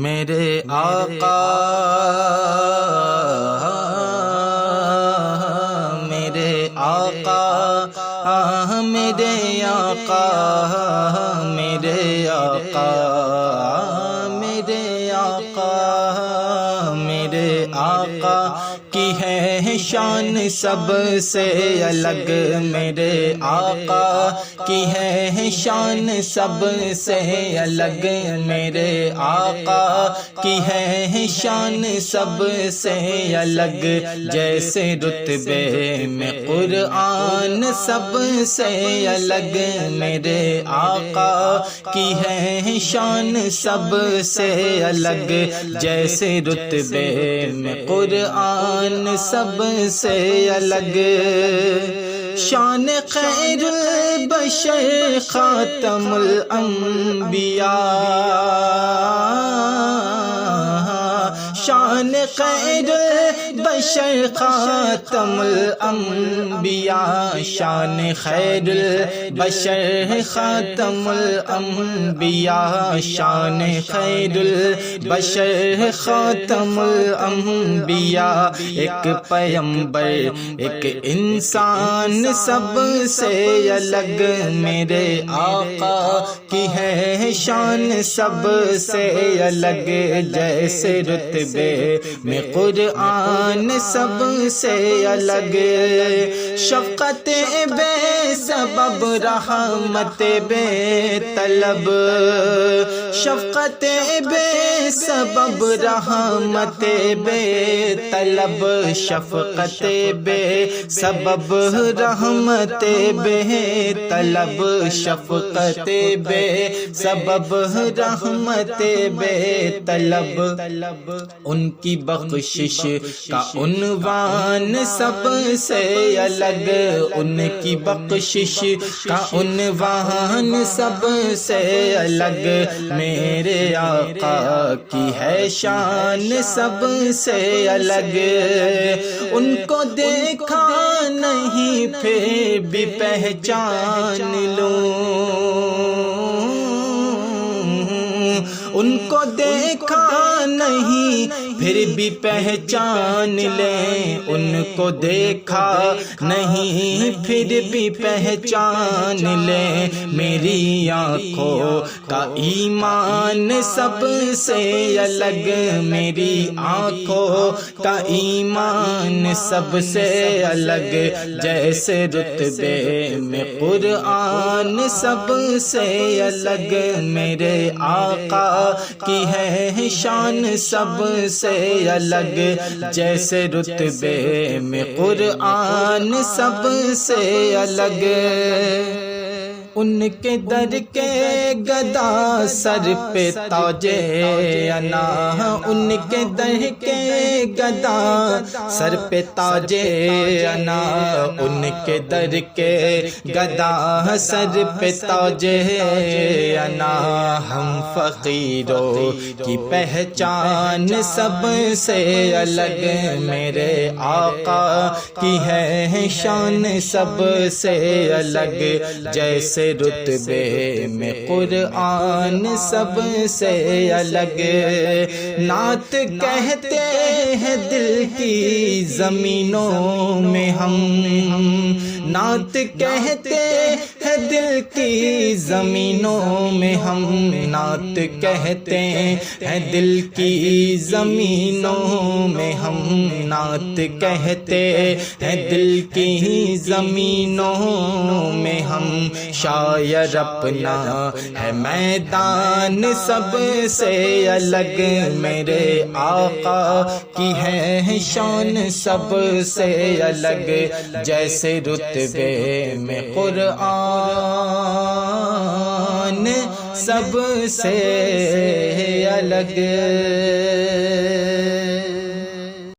میرے آقا میرے آقا میرے آقا میرے آقا میرے آقا میرے آقا کی ہے شان سب سے الگ، میرے آقا کی ہے شان سب سے الگ، میرے آقا کی ہے شان سب سے الگ، جیسے رتبے میں قرآن سب سے الگ، میرے آقا کی ہے شان سب سے الگ، جیسے رتبے میں قرآن سب سے الگ، شان خیر البشر خاتم الانبیاء، شان خیر البشر خاتم الانبیاء، شان خیر البشر خاتم الانبیاء، شان خیر البشر خاتم الانبیاء، ایک پیغمبر ایک انسان سب سے الگ، میرے آقا کی ہے شان سب سے الگ، جیسے رتبے میں قرآن سب سے الگ، شفقت بے سبب رحمت بے طلب، شفقت بے سبب رحمت بے طلب، شفقت بے سبب رحمت بے طلب، شفقت بے سبب رحمت بے طلب، ان کی بخشش کا عنوان سب سے الگ، ان کی بخشش کا عنوان سب سے الگ، میرے آقا کی ہے شان سب سے الگ، ان کو دیکھا نہیں پھر بھی پہچان لوں، ان کو دیکھا نہیں پھر بھی پہچان لیں، ان کو دیکھا نہیں پھر بھی پہچان لیں، میری آنکھوں کا ایمان سب سے الگ، میری آنکھوں کا ایمان سب سے الگ، جیسے رتبے میں قرآن سب سے الگ، میرے آقا کی ہے شان سب سے الگ، جیسے رتبے میں قرآن سب سے الگ، ان کے در کے گدا سر پہ تاج انا، ان کے در کے گدا سر پہ تاج انا، ان کے در کے گدا سر پہ تاج انا، ہم فقیروں کی پہچان سب سے الگ، میرے آقا کی ہے شان سب سے الگ، جیسے رتبے میں قرآن سب سے الگ، نعت کہتے ہیں دل کی زمینوں میں ہم، نعت کہتے ہیں دل کی زمینوں میں ہم، نعت کہتے ہیں دل کی زمینوں میں ہم، نعت کہتے ہیں دل کی زمینوں میں ہم، شاعر اپنا ہے میدان سب سے الگ، میرے آقا کی ہے شان سب سے الگ، جیسے رتبے میں قرآن سب سے الگ۔